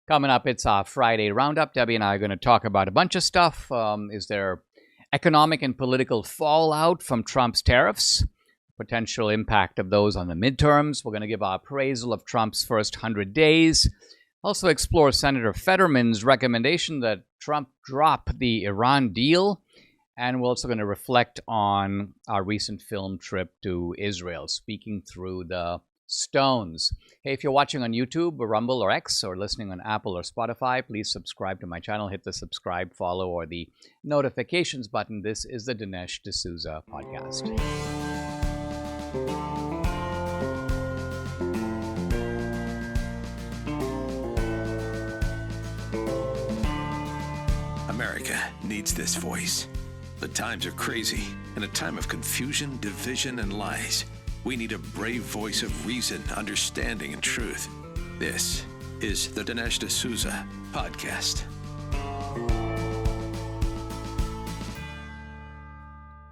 Coming up, it's our Friday Roundup. Debbie and I are going to talk about a bunch of stuff. Is there economic and political fallout from Trump's tariffs? Potential impact of those on the midterms. We're going to give our appraisal of Trump's first 100 days. Also explore Senator Fetterman's recommendation that Trump drop the Iran deal. And we're also going to reflect on our recent film trip to Israel, speaking through the stones. Hey, if you're watching on YouTube or Rumble or X or listening on Apple or Spotify, please subscribe to my channel. Hit the subscribe, follow, or the notifications button. This is the Dinesh D'Souza podcast. America needs this voice. The times are crazy. In a time of confusion, division, and lies, we need a brave voice of reason, understanding, and truth. This is the Dinesh D'Souza podcast.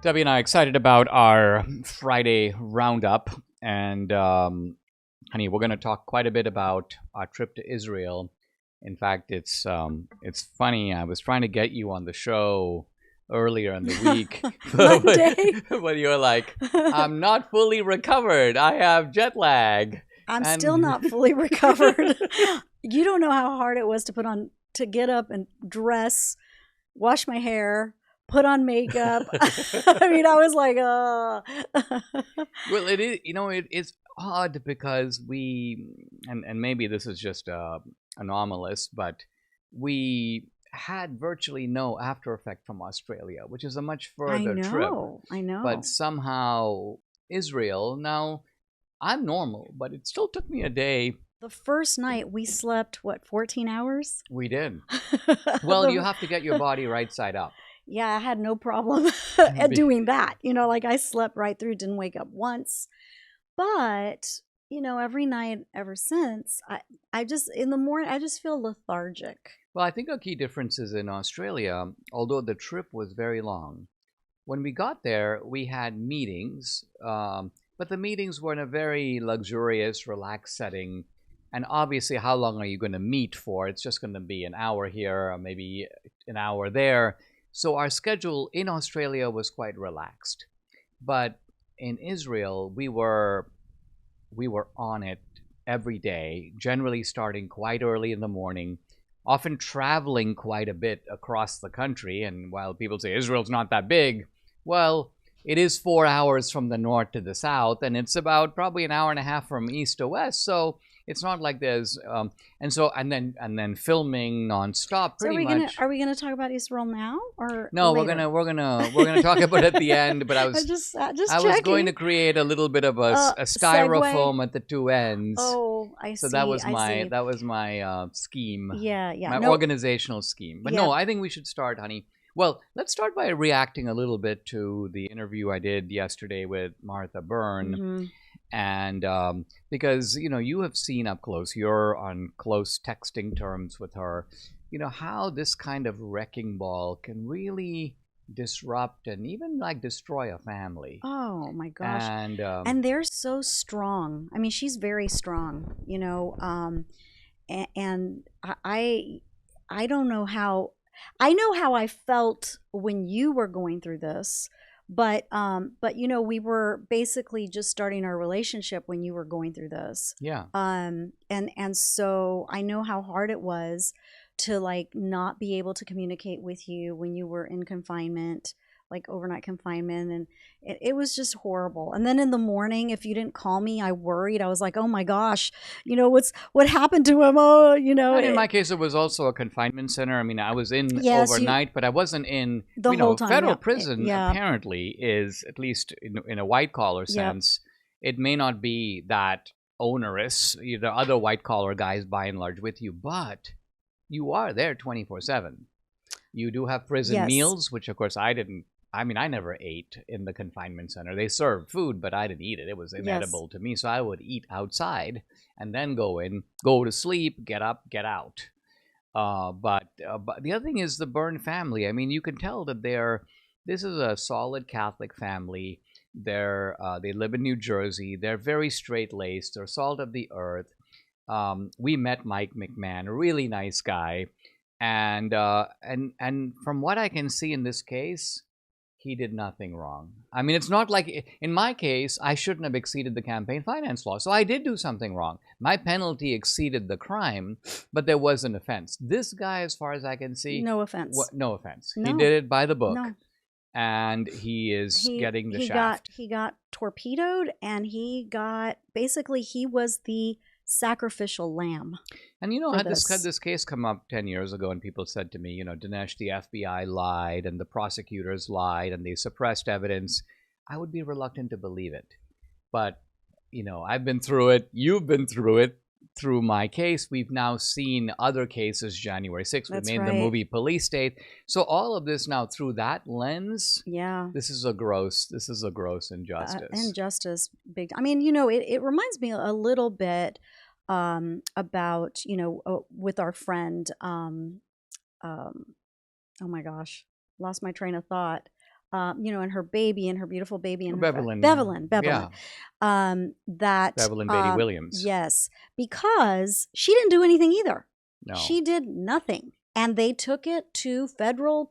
Debbie and I are excited about our Friday Roundup. And, honey, we're going to talk quite a bit about our trip to Israel. In fact, it's funny. I was trying to get you on the show earlier in the week. But you're like, I'm not fully recovered. I have jet lag. I'm still not fully recovered. You don't know how hard it was to get up and dress, wash my hair, put on makeup. I mean, I was like, Well, it is, it's odd because and maybe this is just anomalous, but we had virtually no after effect from Australia, which is a much further trip. I know. But somehow Israel, now I'm normal, but it still took me a day. The first night we slept, 14 hours? We did. Well, you have to get your body right side up. Yeah, I had no problem at doing that. Like I slept right through, didn't wake up once. But, every night ever since, I just, in the morning, I just feel lethargic. Well, I think a key difference is in Australia, although the trip was very long, when we got there, we had meetings, but the meetings were in a very luxurious, relaxed setting. And obviously, how long are you going to meet for? It's just going to be an hour here or maybe an hour there. So our schedule in Australia was quite relaxed. But in Israel, we were on it every day, generally starting quite early in the morning, often traveling quite a bit across the country. And while people say Israel's not that big, well, it is 4 hours from the north to the south, and it's about probably an hour and a half from east to west. So it's not like there's and then filming nonstop. Pretty much. Are we gonna talk about Israel now or no? Later? We're gonna talk about it at the end. But I was I was going to create a little bit of a styrofoam segue at the two ends. Oh, I see. So that was my scheme. Yeah. My organizational scheme. But no, I think we should start, honey. Well, let's start by reacting a little bit to the interview I did yesterday with Martha Byrne. Mm-hmm. And because, you have seen up close, you're on close texting terms with her, how this kind of wrecking ball can really disrupt and even destroy a family. Oh, my gosh. And they're so strong. I mean, she's very strong, and I don't know how. I know how I felt when you were going through this, but we were basically just starting our relationship when you were going through this. Yeah. And so I know how hard it was to not be able to communicate with you when you were in confinement, overnight confinement, and it was just horrible. And then in the morning, if you didn't call me, I worried. I was like, oh my gosh, what happened to him? Oh, And in my case, it was also a confinement center. I mean, I was in overnight, but I wasn't in the whole time. Federal prison. Apparently, is at least in a white collar sense. It may not be that onerous. There are other white collar guys by and large with you, but you are there 24/7. You do have prison meals, which of course I didn't. I mean, I never ate in the confinement center. They served food, but I didn't eat it. It was inedible to me. So I would eat outside and then go to sleep, get up, get out. But the other thing is the Byrne family. I mean, you can tell that this is a solid Catholic family. They live in New Jersey. They're very straight-laced. They're salt of the earth. we met Mike McMahon, a really nice guy, and from what I can see in this case, he did nothing wrong. I mean, it's not like in my case, I shouldn't have exceeded the campaign finance law, so I did do something wrong. My penalty exceeded the crime, but there was an offense. This guy, as far as I can see, No offense. no offense. No. He did it by the book. No. And he is getting the shaft. He got torpedoed, and he was the sacrificial lamb. And you know, had this case come up 10 years ago, and people said to me, you know, Dinesh, the FBI lied, and the prosecutors lied, and they suppressed evidence, I would be reluctant to believe it. But, you know, I've been through it. You've been through it. Through my case, we've now seen other cases. January 6th, we made the movie Police State. So all of this now through that lens, this is a gross injustice. Injustice, big. I mean, you know, it reminds me a little bit about, you know, with our friend. Oh my gosh, lost my train of thought. You know, and her beautiful baby, and Bevelyn. Yeah. Bevelyn Beatty Williams. Yes, because she didn't do anything either. No. She did nothing, and they took her to federal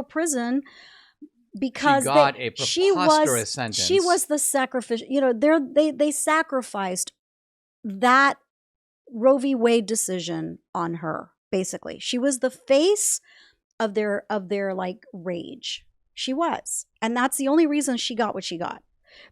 prison because she got a preposterous sentence. She was the sacrificial. You know, they sacrificed that Roe v. Wade decision on her. Basically, she was the face of their like rage. She was. And that's the only reason she got what she got,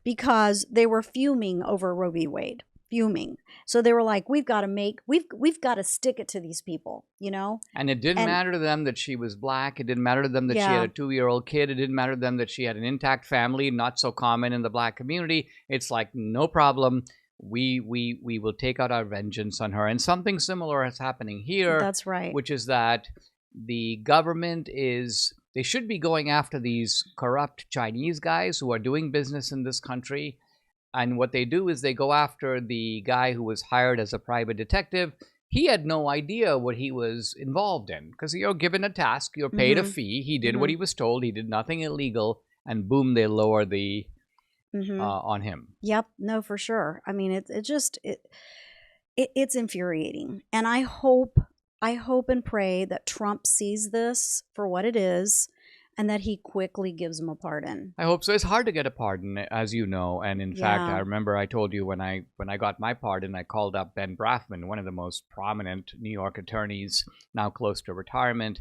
because they were fuming over Roe v. Wade. Fuming. So they were like, we've got to stick it to these people, you know? And it didn't matter to them that she was black. It didn't matter to them that she had a 2-year-old kid. It didn't matter to them that she had an intact family, not so common in the black community. It's like, no problem. We will take out our vengeance on her. And something similar is happening here. That's right. Which is that the government they should be going after these corrupt Chinese guys who are doing business in this country. And what they do is they go after the guy who was hired as a private detective. He had no idea what he was involved in, because you're given a task, you're paid a fee. He did what he was told. He did nothing illegal, and boom, they lower the on him. Yep. No, for sure. I mean, it's infuriating, and I hope and pray that Trump sees this for what it is, and that he quickly gives him a pardon. I hope so. It's hard to get a pardon, as you know. And in fact, I remember I told you when I got my pardon, I called up Ben Brafman, one of the most prominent New York attorneys, now close to retirement.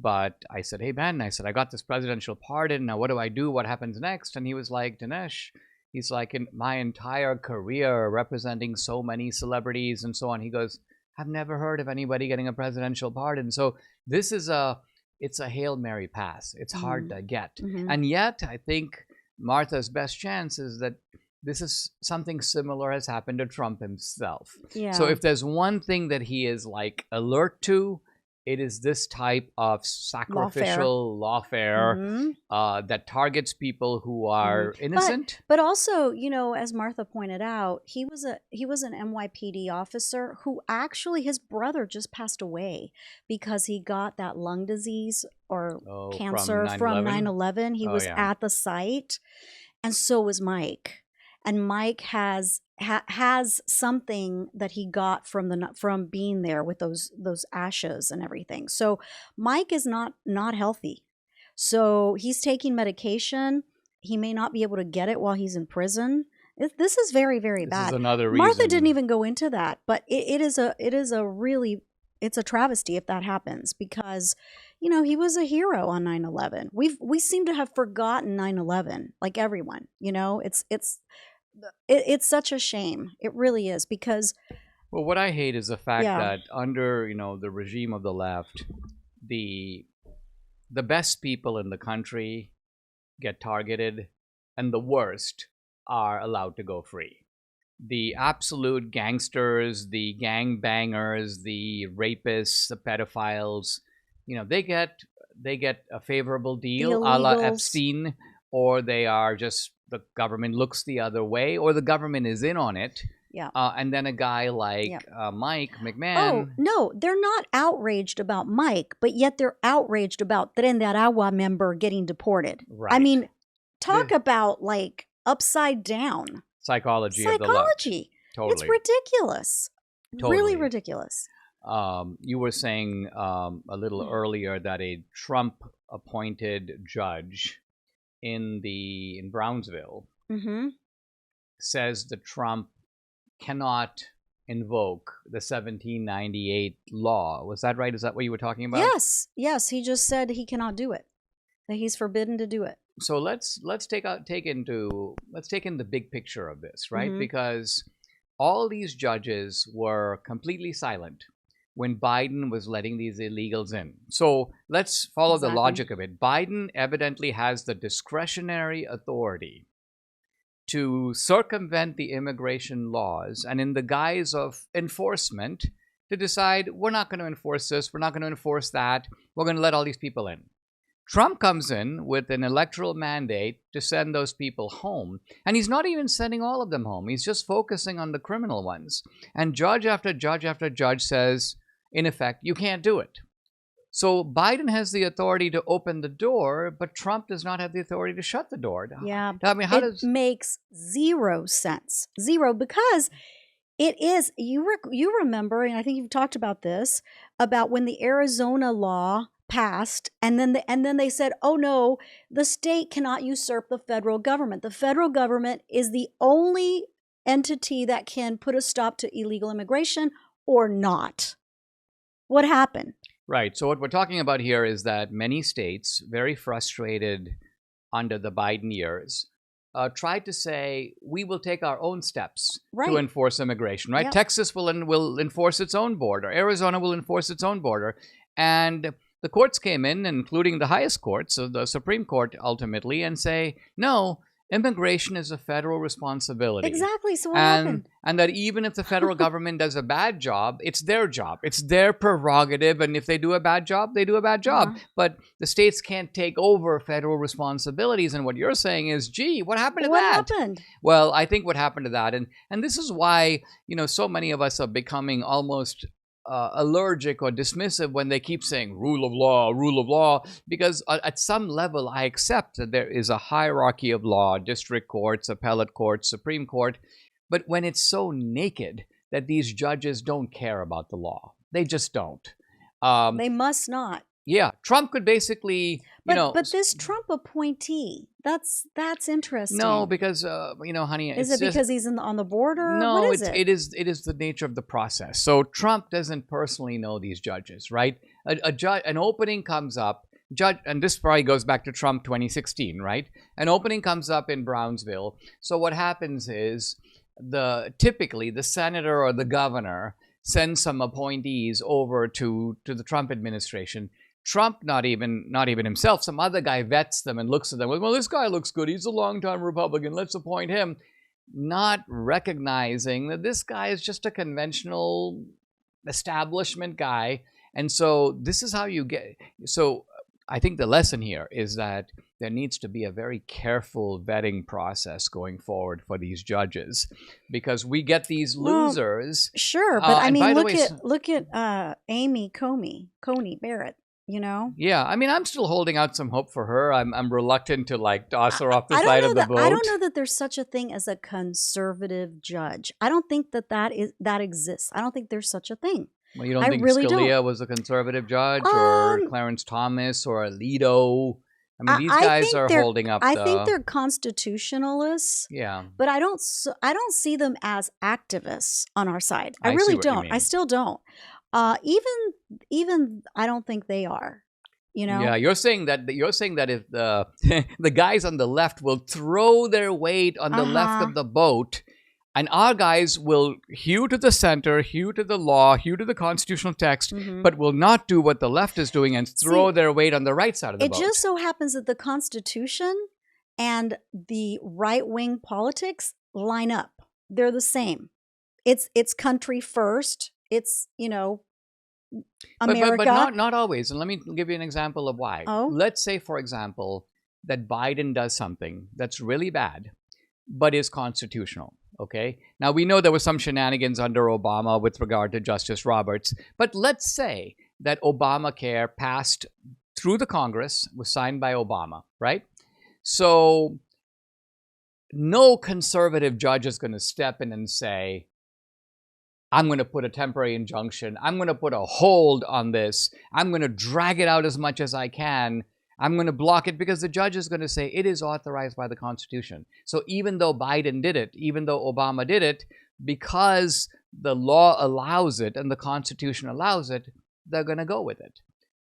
But I said, hey, Ben, I got this presidential pardon. Now, what do I do? What happens next? And he was like, Dinesh, he's like, in my entire career representing so many celebrities and so on, he goes, I've never heard of anybody getting a presidential pardon. So this is it's a Hail Mary pass. It's hard to get. And yet, I think Martha's best chance is that this is something similar has happened to Trump himself. Yeah. So if there's one thing that he is like alert to, it is this type of sacrificial lawfare that targets people who are innocent. But also, you know, as Martha pointed out, he was an NYPD officer who actually, his brother just passed away because he got that lung disease or cancer from 9/11. He was at the site, and so was Mike. And Mike has something that he got from being there with those ashes and everything. So Mike is not healthy. So he's taking medication. He may not be able to get it while he's in prison. This is very, very bad. This is another reason. Martha didn't even go into that, but it's a travesty if that happens, because, you know, he was a hero on 9/11. We seem to have forgotten 9/11, like everyone. You know, it's such a shame. It really is, because. Well, what I hate is the fact that under, you know, the regime of the left, the best people in the country get targeted, and the worst are allowed to go free. The absolute gangsters, the gangbangers, the rapists, the pedophiles, you know, they get a favorable deal, a la Epstein, or they are just, the government looks the other way, or the government is in on it. Yeah. And then a guy like Mike McMahon. Oh, no, they're not outraged about Mike, but yet they're outraged about Tren de Aragua member getting deported. Right. I mean, talk about like upside down. Psychology of the left. Totally. It's ridiculous. Really Totally. ridiculous. You were saying a little earlier that a Trump-appointed judge in Brownsville Mm-hmm. says that Trump cannot invoke the 1798 law. Was that right? Is that what you were talking about? Yes, yes. He just said he cannot do it. That he's forbidden to do it. So let's take in the big picture of this, right? Mhm. Because all these judges were completely silent when Biden was letting these illegals in. So let's follow the Exactly. logic of it. Biden evidently has the discretionary authority to circumvent the immigration laws and, in the guise of enforcement, to decide we're not going to enforce this, we're not going to enforce that, we're going to let all these people in. Trump comes in with an electoral mandate to send those people home, and he's not even sending all of them home. He's just focusing on the criminal ones. And judge after judge after judge says, in effect, you can't do it. So Biden has the authority to open the door, but Trump does not have the authority to shut the door. Yeah, I mean, how it does... makes zero sense. Zero, because it is, you remember, and I think you've talked about this, about when the Arizona law passed, and then they said, oh no, the state cannot usurp the federal government. The federal government is the only entity that can put a stop to illegal immigration or not. What happened? Right. So what we're talking about here is that many states, very frustrated under the Biden years, tried to say, we will take our own steps to enforce immigration, right? Yep. Texas will enforce its own border. Arizona will enforce its own border. And the courts came in, including the highest courts, so the Supreme Court ultimately, and say, no, immigration is a federal responsibility. Exactly. So what happened? And that even if the federal government does a bad job, it's their job. It's their prerogative. And if they do a bad job, they do a bad job. But the states can't take over federal responsibilities. And what you're saying is, gee, what happened to that? What happened? Well, I think what happened to that, and this is why, so many of us are becoming almost allergic or dismissive when they keep saying rule of law, because at some level I accept that there is a hierarchy of law, district courts, appellate courts, Supreme Court, but when it's so naked that these judges don't care about the law, they just don't. They must not. Yeah, Trump could basically, But this Trump appointee, that's interesting. No, because honey, is it because he's on the border? No, what is it? It is the nature of the process. So Trump doesn't personally know these judges, right? An opening comes up, and this probably goes back to Trump 2016, right? An opening comes up in Brownsville. So what happens is typically the senator or the governor sends some appointees over to the Trump administration. Trump, not even himself, some other guy vets them and looks at them. Well, this guy looks good. He's a longtime Republican. Let's appoint him. Not recognizing that this guy is just a conventional establishment guy. And so this is how you get. So I think the lesson here is that there needs to be a very careful vetting process going forward for these judges, because we get these losers. Sure, but I mean, look at Amy Coney Barrett. Yeah, I mean, I'm still holding out some hope for her. I'm reluctant to toss her off the side of the boat. I don't know that there's such a thing as a conservative judge. I don't think that exists. I don't think there's such a thing. Well, you don't think Scalia was a conservative judge, or Clarence Thomas, or Alito? I mean, these guys are holding up. I think they're constitutionalists. Yeah, but I don't see them as activists on our side. I see really what you don't. mean. I still don't. Even I don't think they are. Yeah, you're saying that if the guys on the left will throw their weight on the left of the boat, and our guys will hew to the center, hew to the law, hew to the constitutional text, but will not do what the left is doing and throw their weight on the right side of the boat. It just so happens that the Constitution and the right-wing politics line up. They're the same. It's country first. It's, America. But not always. And let me give you an example of why. Oh. Let's say, for example, that Biden does something that's really bad, but is constitutional. Okay. Now, we know there was some shenanigans under Obama with regard to Justice Roberts, but let's say that Obamacare passed through the Congress, was signed by Obama, right? So no conservative judge is going to step in and say, I'm going to put a temporary injunction. I'm going to put a hold on this. I'm going to drag it out as much as I can. I'm going to block it because the judge is going to say it is authorized by the Constitution. So even though Biden did it, even though Obama did it, because the law allows it and the Constitution allows it, they're going to go with it.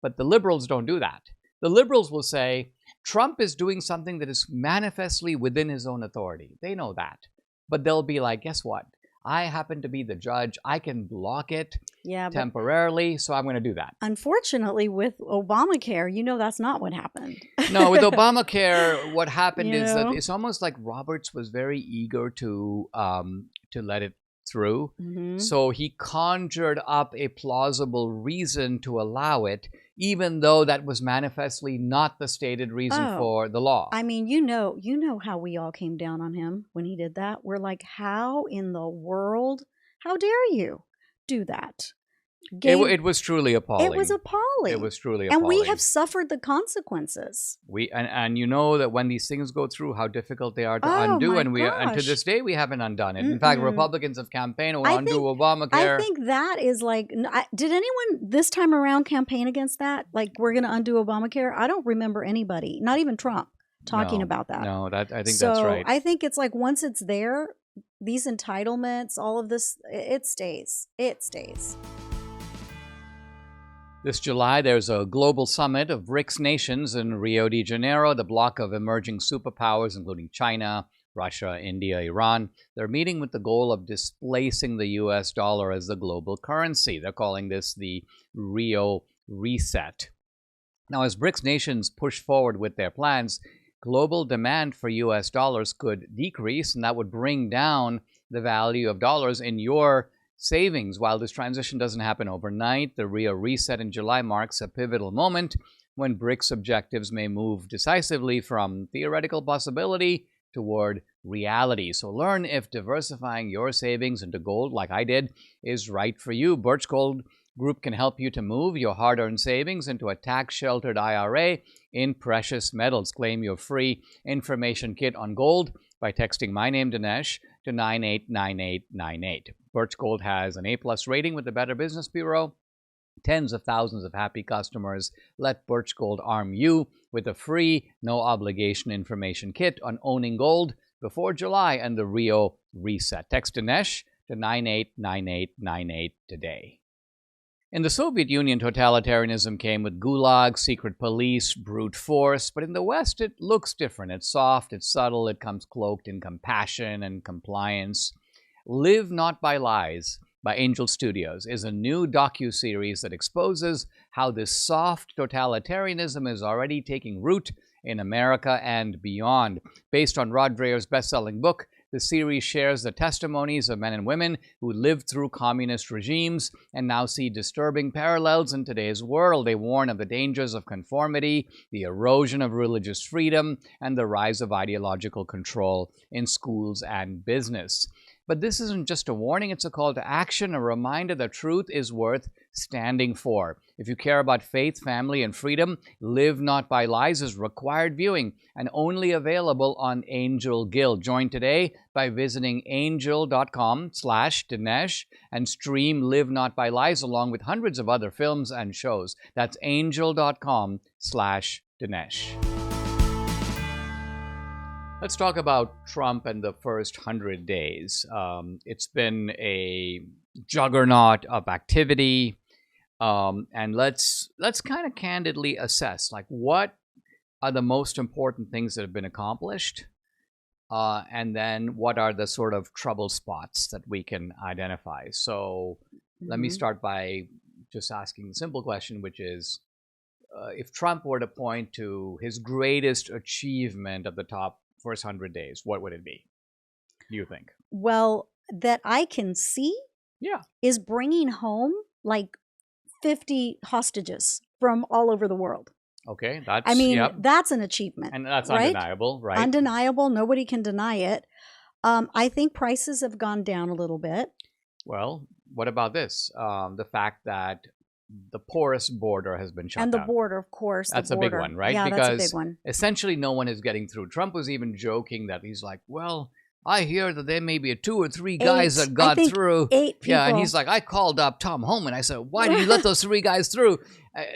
But the liberals don't do that. The liberals will say, Trump is doing something that is manifestly within his own authority. They know that. But they'll be like, guess what? I happen to be the judge. I can block it temporarily, so I'm going to do that. Unfortunately, with Obamacare, that's not what happened. No, with Obamacare, what happened is that it's almost like Roberts was very eager to let it through. Mm-hmm. So he conjured up a plausible reason to allow it, even though that was manifestly not the stated reason for the law. I mean, you know how we all came down on him when he did that. We're like, how in the world? How dare you do that? It was truly appalling. It was appalling. It was truly appalling. And we have suffered the consequences. And you know that when these things go through, how difficult they are to undo, and to this day we haven't undone it. In fact, Republicans have campaigned to undo Obamacare. I think that is like, did anyone this time around campaign against that? Like, we're going to undo Obamacare? I don't remember anybody, not even Trump, talking about that. No, I think that's right. I think it's like once it's there, these entitlements, all of this, it stays. It stays. This July, there's a global summit of BRICS nations in Rio de Janeiro, the bloc of emerging superpowers, including China, Russia, India, Iran. They're meeting with the goal of displacing the US dollar as the global currency. They're calling this the Rio Reset. Now, as BRICS nations push forward with their plans, global demand for US dollars could decrease, and that would bring down the value of dollars in your savings. While this transition doesn't happen overnight, the Rio Reset in July marks a pivotal moment when BRICS objectives may move decisively from theoretical possibility toward reality. So learn if diversifying your savings into gold, like I did, is right for you. Birch Gold Group can help you to move your hard-earned savings into a tax-sheltered IRA in precious metals. Claim your free information kit on gold by texting my name, Dinesh, to 989898. Birch Gold has an A-plus rating with the Better Business Bureau. Tens of thousands of happy customers. Let Birch Gold arm you with a free, no-obligation information kit on owning gold before July and the Rio Reset. Text Dinesh to 989898 today. In the Soviet Union, totalitarianism came with gulags, secret police, brute force, but in the West it looks different. It's soft, it's subtle, it comes cloaked in compassion and compliance. Live Not by Lies by Angel Studios is a new docuseries that exposes how this soft totalitarianism is already taking root in America and beyond. Based on Rod Dreher's best-selling book, the series shares the testimonies of men and women who lived through communist regimes and now see disturbing parallels in today's world. They warn of the dangers of conformity, the erosion of religious freedom, and the rise of ideological control in schools and business. But this isn't just a warning, it's a call to action, a reminder that truth is worth standing for. If you care about faith, family, and freedom, Live Not by Lies is required viewing and only available on Angel Guild. Join today by visiting angel.com/Dinesh and stream Live Not by Lies along with hundreds of other films and shows. That's angel.com/Dinesh. Let's talk about Trump and the first 100 days. It's been a juggernaut of activity, and let's kind of candidly assess, like, what are the most important things that have been accomplished, and then what are the sort of trouble spots that we can identify. So let me start by just asking the simple question, which is, if Trump were to point to his greatest achievement of the first 100 days, what would it be, do you think? Well, that I can see is bringing home like 50 hostages from all over the world. Okay, that's an achievement. And that's undeniable, right? Undeniable. Nobody can deny it. I think prices have gone down a little bit. Well, what about this? The fact that the porous border has been shut down. And down. The border, of course. That's a big one, right? Yeah, because that's a big one. Essentially no one is getting through. Trump was even joking that he's like, well, I hear that there may be 2 or 3 guys that I got think through. 8 people. Yeah, and he's like, I called up Tom Homan. I said, why did you let those 3 guys through?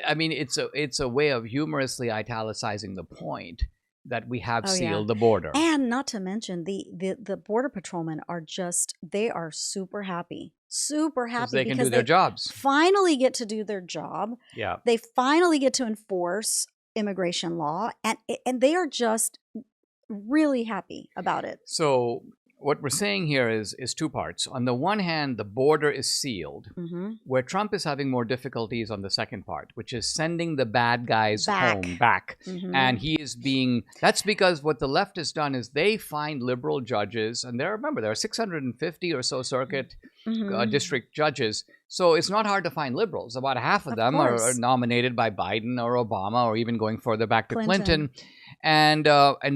I mean, it's a way of humorously italicizing the point that we have sealed the border. And not to mention the border patrolmen are they are super happy because they can do their jobs. Finally get to do their job. Yeah. They finally get to enforce immigration law, and they are just really happy about it. So what we're saying here is 2 parts. On the one hand, the border is sealed, where Trump is having more difficulties on the second part, which is sending the bad guys home back. And he is that's because what the left has done is they find liberal judges, and there are 650 or so circuit district judges. So it's not hard to find liberals. About half of them are nominated by Biden or Obama, or even going further back to Clinton. And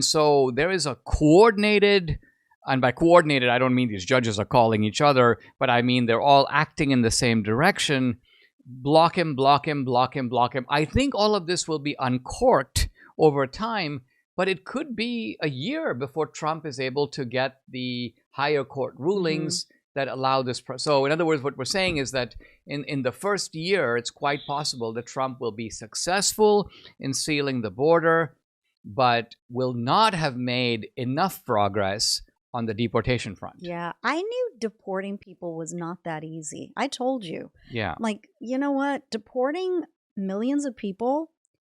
so there is a coordinated. And by coordinated, I don't mean these judges are calling each other, but I mean they're all acting in the same direction. Block him, block him, block him, block him. I think all of this will be uncorked over time, but it could be a year before Trump is able to get the higher court rulings that allow this. So in other words, what we're saying is that in the first year, it's quite possible that Trump will be successful in sealing the border, but will not have made enough progress on the deportation front. Yeah, I knew deporting people was not that easy. I told you. Yeah. Like, you know what? Deporting millions of people,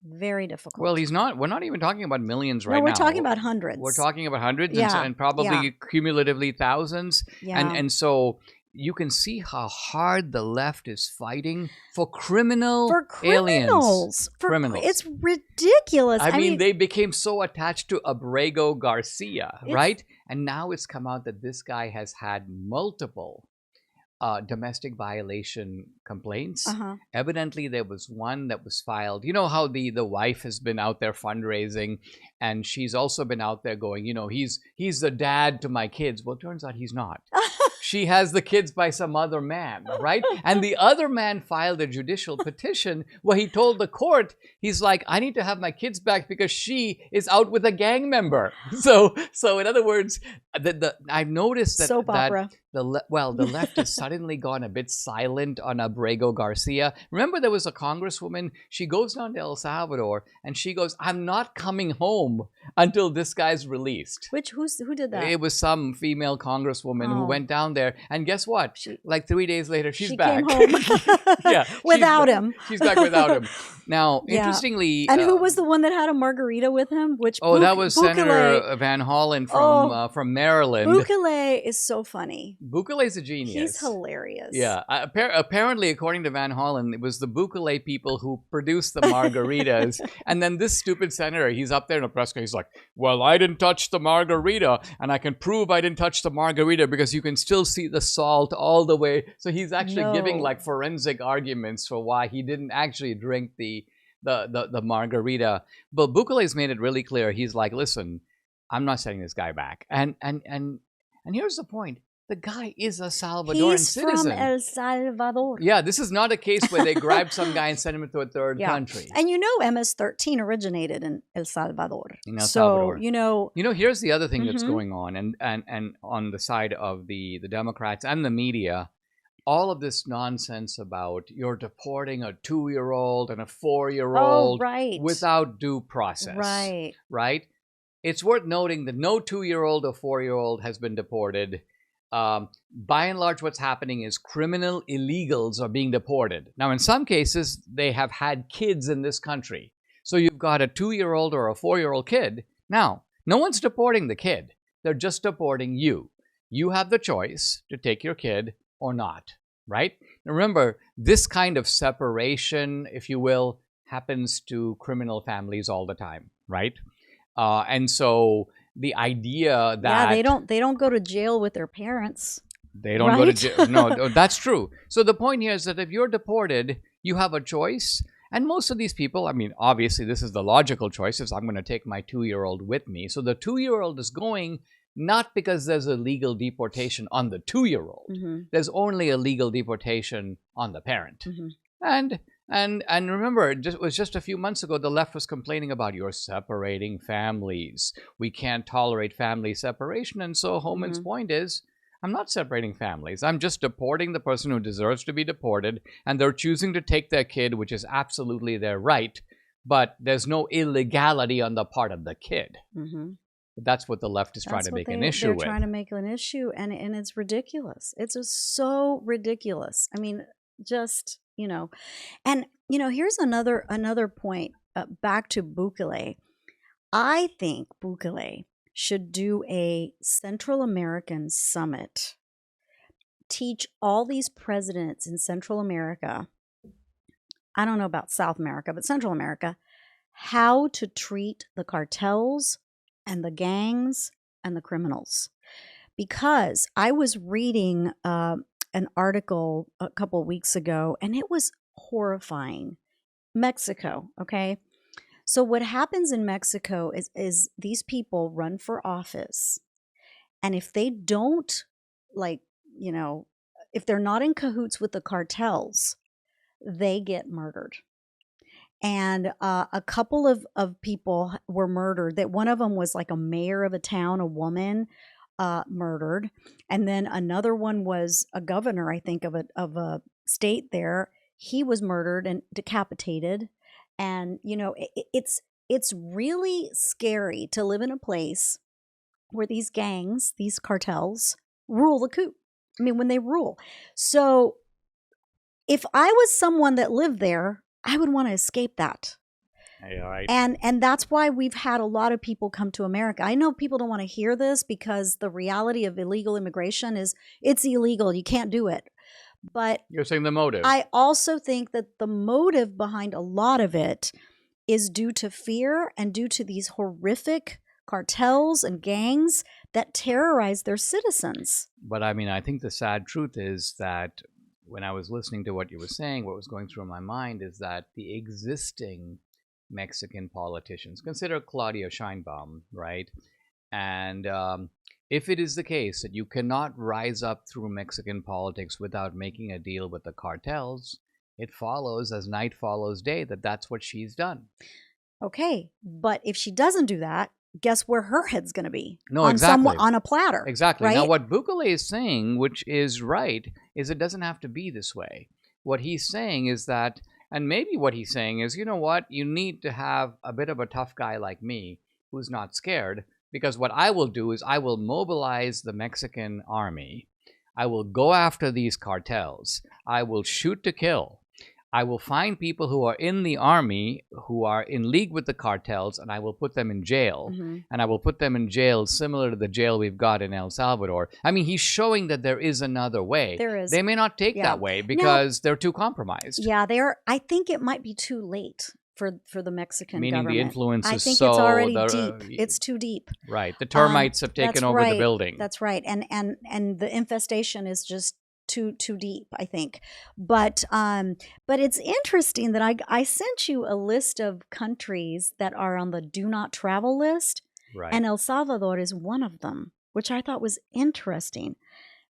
very difficult. Well, we're not even talking about millions right now. No, we're talking about hundreds. We're talking about hundreds and probably cumulatively thousands. Yeah. And so you can see how hard the left is fighting for criminals. Aliens. Criminals. It's ridiculous. I mean, they became so attached to Abrego Garcia, right? And now it's come out that this guy has had multiple domestic violation complaints. Evidently, there was one that was filed. You know how the wife has been out there fundraising, and she's also been out there going, he's the dad to my kids. Well, it turns out he's not. She has the kids by some other man, right? And the other man filed a judicial petition where he told the court, he's like, I need to have my kids back because she is out with a gang member. So in other words, I've noticed that soap opera. The left has suddenly gone a bit silent on Abrego Garcia. Remember, there was a congresswoman. She goes down to El Salvador and she goes, I'm not coming home until this guy's released. Who did that? It was some female congresswoman who went down there. And guess what? Like 3 days later, she's back. Came home. Without him. She's back without him. Now, interestingly... And who was the one that had a margarita with him? That was Senator Van Hollen from Maryland. Bukele is so funny. Bukele's a genius. He's hilarious. Yeah. Apparently, according to Van Hollen, it was the Bukele people who produced the margaritas. And then this stupid senator, he's up there in a press conference, he's like, well, I didn't touch the margarita, and I can prove I didn't touch the margarita because you can still see the salt all the way. So he's actually giving like forensic arguments for why he didn't actually drink the margarita. But Bukele's made it really clear. He's like, listen, I'm not sending this guy back. And here's the point. The guy is a Salvadoran citizen. He's from El Salvador. Yeah, this is not a case where they grab some guy and send him to a third country. And MS-13 originated in El Salvador. In El Salvador. So, here's the other thing that's going on, and on the side of the Democrats and the media, all of this nonsense about you're deporting a 2-year-old and a 4-year-old without due process. Right? It's worth noting that no 2-year-old or 4-year-old has been deported. By and large, what's happening is criminal illegals are being deported. Now, in some cases, they have had kids in this country. So you've got a 2-year-old or a 4-year-old kid. Now, no one's deporting the kid. They're just deporting you. You have the choice to take your kid or not, right? Now, remember, this kind of separation, if you will, happens to criminal families all the time, right? And so the idea that they don't go to jail with their parents. They don't go to jail. No, that's true. So the point here is that if you're deported, you have a choice. And most of these people, I mean, obviously this is the logical choice, is I'm going to take my 2-year-old with me. So the 2-year-old is going not because there's a legal deportation on the 2-year-old. There's only a legal deportation on the parent. And And remember, it was just a few months ago the left was complaining about you're separating families. We can't tolerate family separation. And so Homan's point is, I'm not separating families. I'm just deporting the person who deserves to be deported, and they're choosing to take their kid, which is absolutely their right. But there's no illegality on the part of the kid. That's what the left is trying to make an issue with. They're trying to make an issue, and it's ridiculous. It's just so ridiculous. I mean, just, and, here's another point, back to Bukele. I think Bukele should do a Central American summit, teach all these presidents in Central America, I don't know about South America, but Central America, how to treat the cartels and the gangs and the criminals. Because I was reading an article a couple weeks ago, and it was horrifying. Mexico, okay? So what happens in Mexico is these people run for office, and if they don't, if they're not in cahoots with the cartels, they get murdered. And a couple of people were murdered. That one of them was like a mayor of a town, a woman, murdered. And then another one was a governor, I think, of a state there. He was murdered and decapitated. And, it's really scary to live in a place where these gangs, these cartels, rule the coop. I mean, when they rule. So if I was someone that lived there, I would want to escape that. Right. And that's why we've had a lot of people come to America. I know people don't want to hear this because the reality of illegal immigration is it's illegal. You can't do it. But you're saying the motive. I also think that the motive behind a lot of it is due to fear and due to these horrific cartels and gangs that terrorize their citizens. But I mean, I think the sad truth is that when I was listening to what you were saying, what was going through my mind is that the existing Mexican politicians, consider Claudia Sheinbaum, right? And if it is the case that you cannot rise up through Mexican politics without making a deal with the cartels, it follows, as night follows day, that that's what she's done. Okay, but if she doesn't do that, guess where her head's going to be? No, exactly. On a platter. Exactly. Right? Now, what Bukele is saying, which is right, is it doesn't have to be this way. What he's saying is that, and maybe what he's saying is, you know what, you need to have a bit of a tough guy like me who's not scared, because what I will do is I will mobilize the Mexican army. I will go after these cartels. I will shoot to kill. I will find people who are in the army who are in league with the cartels, and I will put them in jail. And I will put them in jail similar to the jail we've got in El Salvador. I mean, he's showing that there is another way. There is. They may not take that way because they're too compromised. Yeah, I think it might be too late for the Mexican Meaning government. the influence is I think so... it's already deep. It's too deep. Right. The termites have taken over the building. That's right. And the infestation is just too deep, I think. But it's interesting that I sent you a list of countries that are on the do not travel list. Right. And El Salvador is one of them, which I thought was interesting.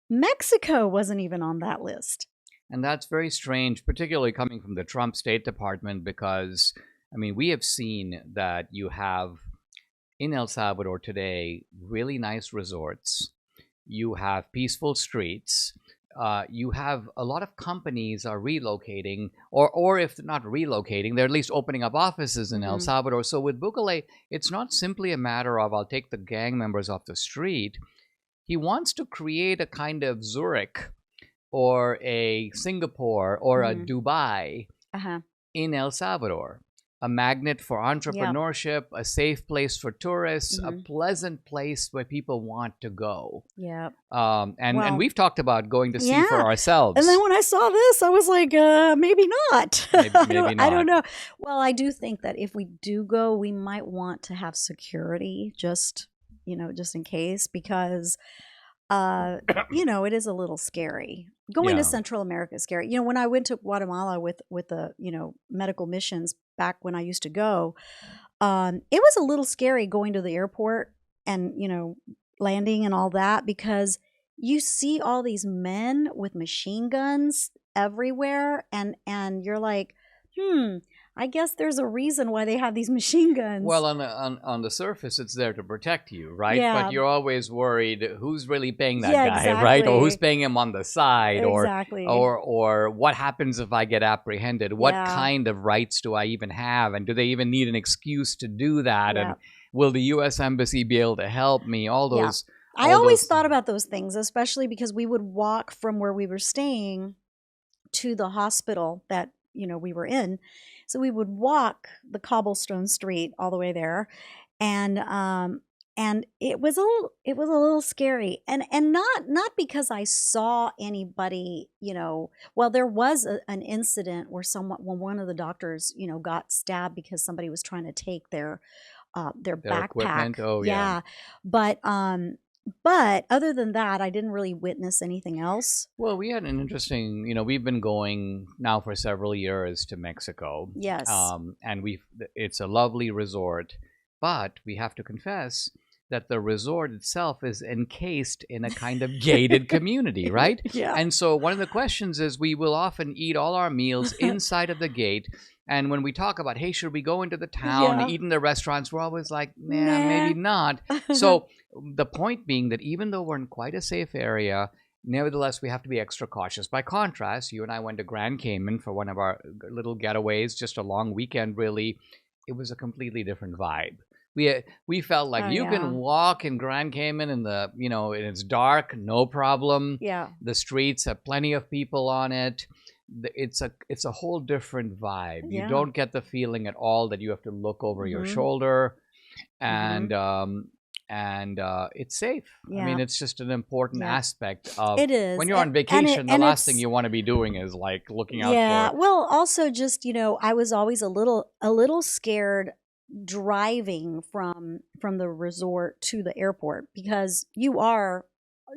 Mexico wasn't even on that list. And that's very strange, particularly coming from the Trump State Department, because, I mean, we have seen that you have in El Salvador today really nice resorts. You have peaceful streets. You have a lot of companies are relocating, or if not relocating, they're at least opening up offices in El Salvador. So with Bukele, it's not simply a matter of I'll take the gang members off the street. He wants to create a kind of Zurich or a Singapore or a Dubai in El Salvador. A magnet for entrepreneurship, a safe place for tourists, a pleasant place where people want to go. Yeah. And we've talked about going to see for ourselves. And then when I saw this, I was like, maybe not. Maybe not. I don't know. Well, I do think that if we do go, we might want to have security just in case, because it is a little scary. Going to Central America is scary. When I went to Guatemala with the, medical missions back when I used to go, it was a little scary going to the airport and, landing and all that, because you see all these men with machine guns everywhere. And you're like, I guess there's a reason why they have these machine guns. Well, on the surface, it's there to protect you, right? Yeah. But you're always worried who's really paying that Yeah, guy, right? Or exactly. who's paying him on the side, Exactly. or what happens if I get apprehended? What Yeah. kind of rights do I even have, and do they even need an excuse to do that? Yeah. And will the U.S. Embassy be able to help me? All Yeah. those. I all always those- thought about those things, especially because we would walk from where we were staying to the hospital that we were in. So we would walk the cobblestone street all the way there, and it was a little scary, and not because I saw anybody. Well, there was an incident where when one of the doctors got stabbed because somebody was trying to take their backpack. Equipment. Oh yeah. But other than that, I didn't really witness anything else. Well, we had an interesting, we've been going now for several years to Mexico. Yes. And it's a lovely resort, but we have to confess that the resort itself is encased in a kind of gated community, right? Yeah. And so one of the questions is, we will often eat all our meals inside of the gate. And when we talk about, hey, should we go into the town and eat in the restaurants, we're always like, nah, maybe not. So the point being that even though we're in quite a safe area, nevertheless, we have to be extra cautious. By contrast, you and I went to Grand Cayman for one of our little getaways, just a long weekend, really. It was a completely different vibe. We felt like you can walk in Grand Cayman and and it's dark, no problem. Yeah. The streets have plenty of people on it. It's a whole different vibe. Yeah. You don't get the feeling at all that you have to look over your shoulder, and it's safe. Yeah. I mean, it's just an important aspect of it is. when you're on vacation. The last thing you want to be doing is like looking out for. Well, also just I was always a little scared driving from the resort to the airport, because you are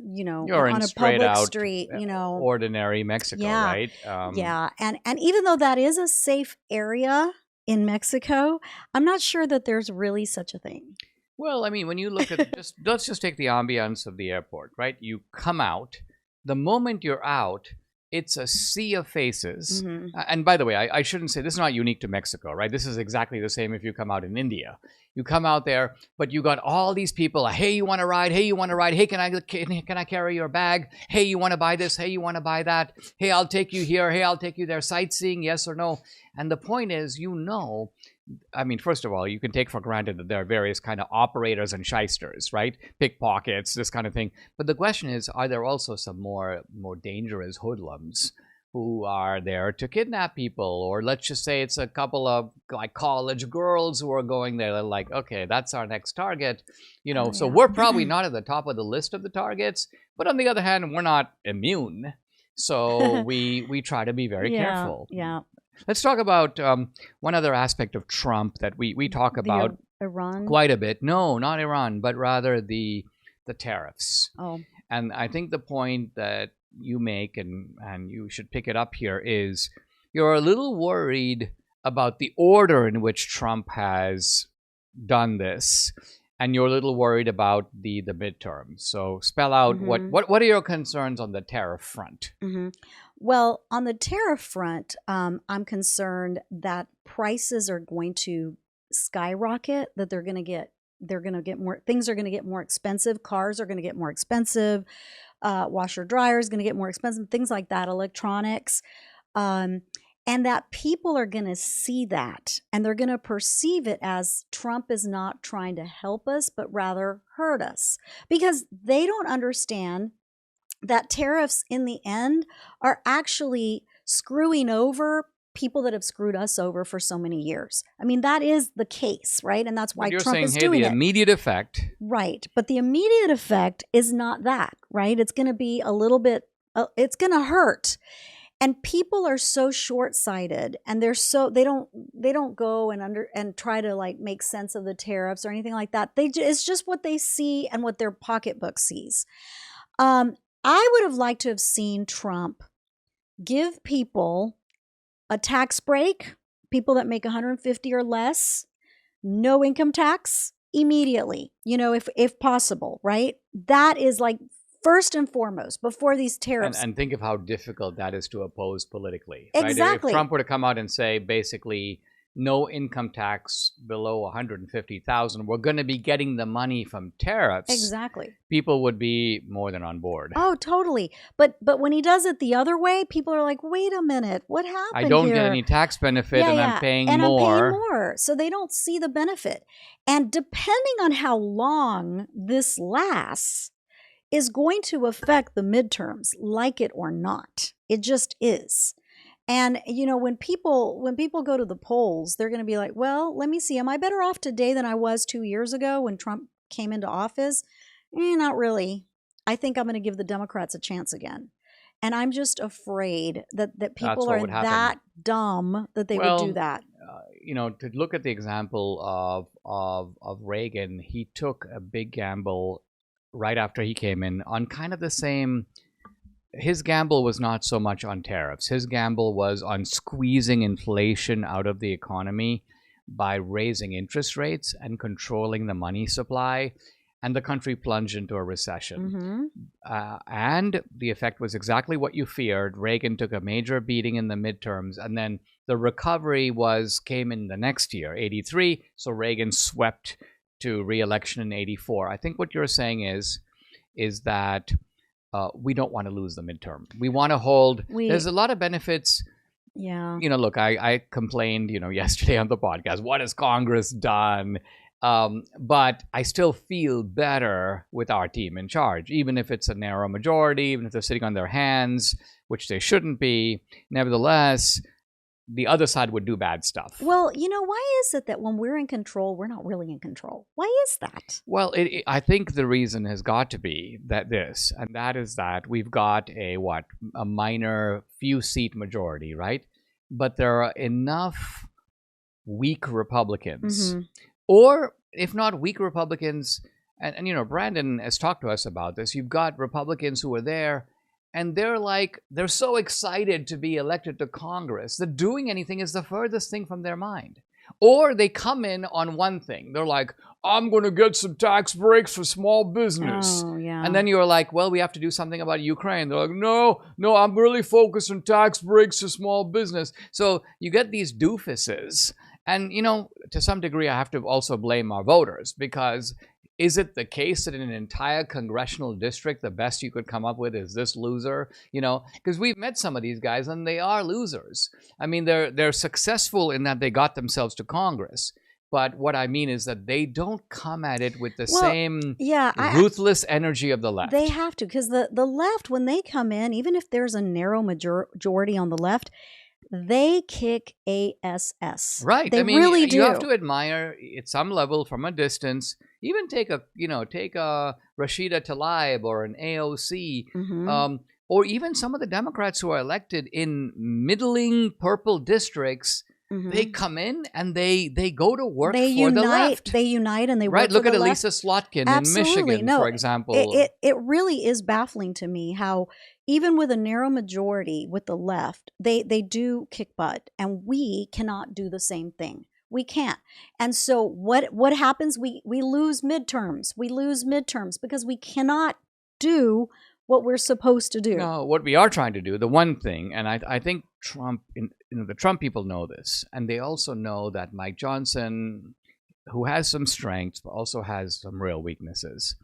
you're on in a straight public out street, ordinary Mexico, right? And even though that is a safe area in Mexico, I'm not sure that there's really such a thing. Well, I mean, when you look at let's just take the ambiance of the airport, right? You come out, the moment you're out, it's a sea of faces. And by the way, I shouldn't say this is not unique to Mexico, right? This is exactly the same if you come out in India. You come out there, but you got all these people. Hey, you want to ride? Hey, you want to ride? Hey, can I carry your bag? Hey, you want to buy this? Hey, you want to buy that? Hey, I'll take you here. Hey, I'll take you there. Sightseeing, yes or no? And the point is, I mean, first of all, you can take for granted that there are various kind of operators and shysters, right? Pickpockets, this kind of thing. But the question is, are there also some more dangerous hoodlums who are there to kidnap people? Or let's just say it's a couple of like college girls who are going there. They're like, okay, that's our next target. So we're probably not at the top of the list of the targets. But on the other hand, we're not immune. So we try to be very careful. Yeah. Let's talk about one other aspect of Trump that we talk about Iran? quite a bit. No, not Iran, but rather the tariffs. Oh. And I think the point that you make, and you should pick it up here, is you're a little worried about the order in which Trump has done this, and you're a little worried about the midterms. So spell out what are your concerns on the tariff front? Well, on the tariff front, I'm concerned that prices are going to skyrocket, that they're going to get more, things are going to get more expensive. Cars are going to get more expensive. Washer dryer is going to get more expensive, things like that, electronics. And that people are going to see that, and they're going to perceive it as Trump is not trying to help us, but rather hurt us, because they don't understand that tariffs in the end are actually screwing over people that have screwed us over for so many years. I mean, that is the case, right? And that's why Trump is doing it. The immediate effect. Right. But the immediate effect is not that, right? It's going to be a little bit, it's going to hurt. And people are so short-sighted, and they don't go and try to like make sense of the tariffs or anything like that. It's just what they see and what their pocketbook sees. I would have liked to have seen Trump give people a tax break, people that make 150 or less, no income tax immediately, if possible, right? That is like first and foremost, before these tariffs. And think of how difficult that is to oppose politically. Exactly. Right? If Trump were to come out and say, basically, no income tax below 150,000, we're going to be getting the money from tariffs. Exactly. People would be more than on board. Oh, totally. But when he does it the other way, people are like, wait a minute, what happened I don't here? get any tax benefit, and I'm paying more. And I'm paying more. So they don't see the benefit. And depending on how long this lasts is going to affect the midterms, like it or not. It just is. And, you know, when people go to the polls, they're going to be like, well, let me see. Am I better off today than I was 2 years ago when Trump came into office? Not really. I think I'm going to give the Democrats a chance again. And I'm just afraid that people are that dumb that they would do that. You know, to look at the example of Reagan, he took a big gamble right after he came in on kind of the same. His gamble was not so much on tariffs. His gamble was on squeezing inflation out of the economy by raising interest rates and controlling the money supply. And the country plunged into a recession. And the effect was exactly what you feared. Reagan took a major beating in the midterms, and then the recovery came in the next year, 83. So Reagan swept to re-election in 84. I think what you're saying is that we don't want to lose the midterm. We want to hold. There's a lot of benefits. Yeah. You know, look, I complained, yesterday on the podcast, what has Congress done? But I still feel better with our team in charge, even if it's a narrow majority, even if they're sitting on their hands, which they shouldn't be. Nevertheless, the other side would do bad stuff. Well, why is it that when we're in control, we're not really in control? Why is that? Well, I think the reason has got to be that we've got a minor few seat majority, right? But there are enough weak Republicans, or if not weak Republicans, and Brandon has talked to us about this. You've got Republicans who are there, and they're so excited to be elected to Congress that doing anything is the furthest thing from their mind. Or they come in on one thing. They're like, I'm going to get some tax breaks for small business. Oh, yeah. And then you're like, well, we have to do something about Ukraine. They're like, no, I'm really focused on tax breaks for small business. So you get these doofuses. And, to some degree, I have to also blame our voters, because is it the case that in an entire congressional district, the best you could come up with is this loser? Because we've met some of these guys and they are losers. I mean, they're successful in that they got themselves to Congress. But what I mean is that they don't come at it with the same ruthless energy of the left. They have to, because the left, when they come in, even if there's a narrow majority on the left, they kick ass. Right. They really do. You have to admire at some level from a distance. Even take a Rashida Tlaib or an AOC, or even some of the Democrats who are elected in middling purple districts. They come in and they go to work for the left. They unite and they work for the left. Look at Elisa Slotkin in Michigan, for example. It really is baffling to me how even with a narrow majority with the left, they do kick butt, and we cannot do the same thing. We can't. And so what happens? We lose midterms. We lose midterms because we cannot do what we're supposed to do. No, what we are trying to do, the one thing, and I think Trump, the Trump people know this, and they also know that Mike Johnson, who has some strengths, but also has some real weaknesses.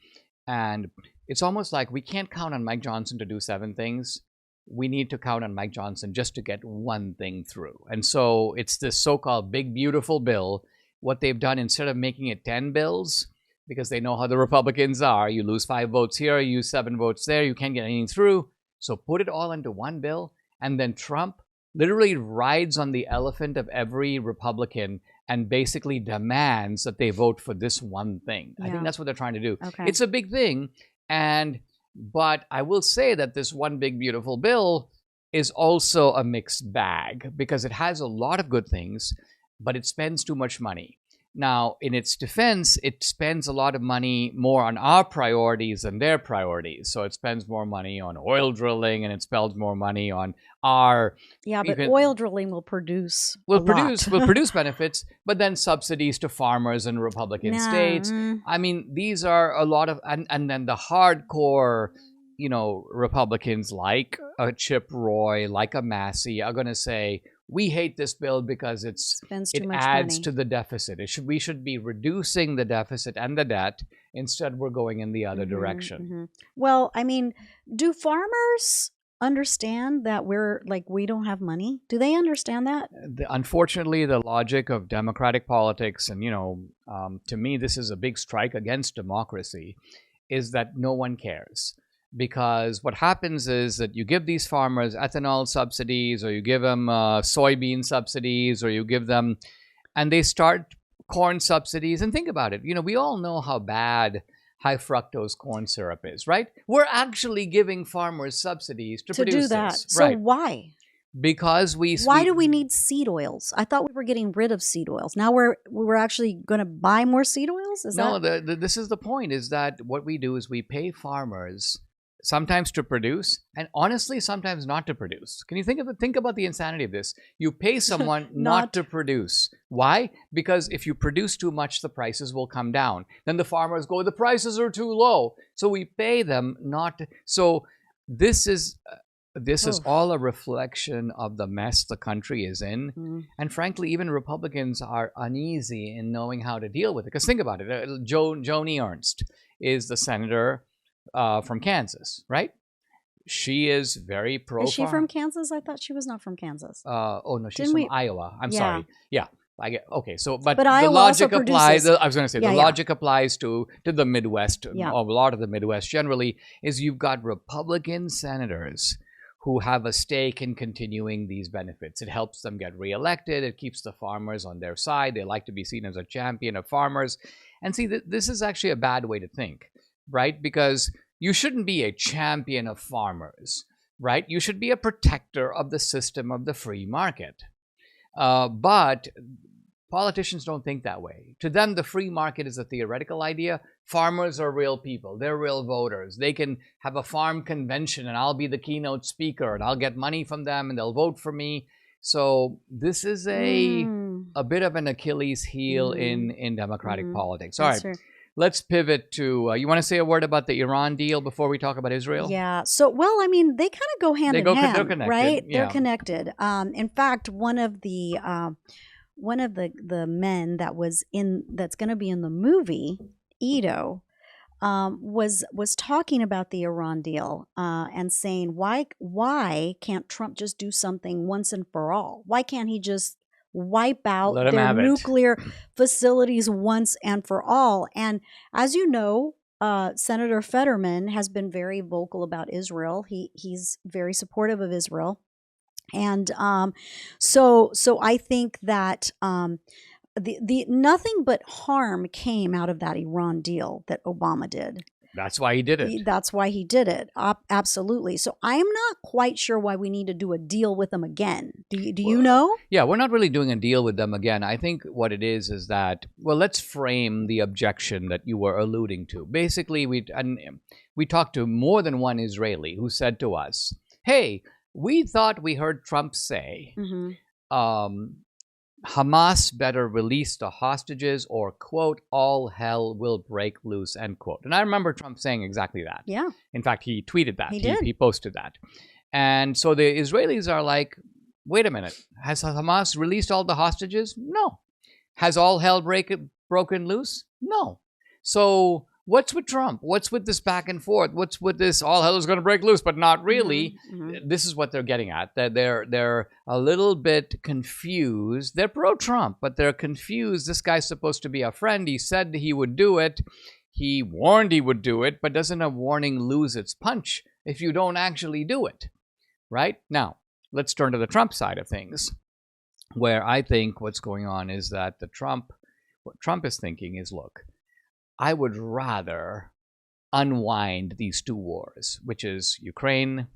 And it's almost like we can't count on Mike Johnson to do 7 things. We need to count on Mike Johnson just to get one thing through. And so it's this so-called big, beautiful bill. What they've done, instead of making it 10 bills, because they know how the Republicans are, you lose 5 votes here, you use 7 votes there, you can't get anything through. So put it all into one bill. And then Trump literally rides on the elephant of every Republican and basically demands that they vote for this one thing. I think that's what they're trying to do. Okay. It's a big thing. But I will say that this one big, beautiful bill is also a mixed bag, because it has a lot of good things, but it spends too much money. Now, in its defense, it spends a lot of money more on our priorities than their priorities. So it spends more money on oil drilling, and it spends more money on our... Yeah, but oil drilling will produce will produce benefits, but then subsidies to farmers in Republican states. I mean, these are a lot of... And then the hardcore Republicans like a Chip Roy, like a Massey, are going to say, we hate this bill because it adds to the deficit. We should be reducing the deficit and the debt. Instead, we're going in the other direction. Well, I mean, do farmers understand that we don't have money? Do they understand that? Unfortunately, the logic of democratic politics, and to me, this is a big strike against democracy, is that no one cares. Because what happens is that you give these farmers ethanol subsidies, or you give them soybean subsidies, or you give them, and they start corn subsidies. And think about it. We all know how bad high fructose corn syrup is, right? We're actually giving farmers subsidies to produce do that. This. So right. Why? Because why do we need seed oils? I thought we were getting rid of seed oils. Now we're actually going to buy more seed oils? This is the point, is that what we do is we pay farmers sometimes to produce, and honestly, sometimes not to produce. Can you think about the insanity of this? You pay someone not to produce. Why? Because if you produce too much, the prices will come down. Then the farmers go, the prices are too low. So we pay them not to. So this is all a reflection of the mess the country is in. And frankly, even Republicans are uneasy in knowing how to deal with it. Because think about it. Joni Ernst is the senator from Kansas, right? She is very pro. Is she from Kansas? I thought she was not from Kansas. Oh no, she's from Iowa. I'm sorry. Yeah, I get okay. So, but the Iowa logic also applies. produces. I was going to say logic applies to the Midwest. A lot of the Midwest generally is you've got Republican senators who have a stake in continuing these benefits. It helps them get reelected. It keeps the farmers on their side. They like to be seen as a champion of farmers. And see, this is actually a bad way to think. Right? Because you shouldn't be a champion of farmers, right? You should be a protector of the system of the free market. But politicians don't think that way. To them, the free market is a theoretical idea. Farmers are real people. They're real voters. They can have a farm convention and I'll be the keynote speaker and I'll get money from them and they'll vote for me. So this is a bit of an Achilles heel in democratic politics. All right. True. Let's pivot to, you want to say a word about the Iran deal before we talk about Israel? Yeah. So, well, I mean, they kind of go hand in hand, they're connected, right? Yeah. They're connected. In fact, one of the men that's going to be in the movie, Ito, was talking about the Iran deal and saying, why can't Trump just do something once and for all? Why can't he just wipe out their nuclear facilities once and for all? And as you know, Senator Fetterman has been very vocal about Israel. He's very supportive of Israel. And so I think that the nothing but harm came out of that Iran deal that Obama did. That's why he did it. That's why he did it. Absolutely. So I am not quite sure why we need to do a deal with them again. Do you know? Yeah, we're not really doing a deal with them again. I think what it is that, well, let's frame the objection that you were alluding to. Basically, we talked to more than one Israeli who said to us, hey, we thought we heard Trump say, Hamas better release the hostages or, quote, all hell will break loose, end quote. And I remember Trump saying exactly that. Yeah. In fact, he tweeted that. He posted that. And so the Israelis are like, wait a minute. Has Hamas released all the hostages? No. Has all hell broken loose? No. So what's with Trump? What's with this back and forth? What's with this all hell is going to break loose, but not really? This is what they're getting at. They're a little bit confused. They're pro-Trump, but they're confused. This guy's supposed to be a friend. He said he would do it. He warned he would do it, but doesn't a warning lose its punch if you don't actually do it? Right? Now, let's turn to the Trump side of things, where I think what's going on is that what Trump is thinking is, look, I would rather unwind these two wars, which is Ukraine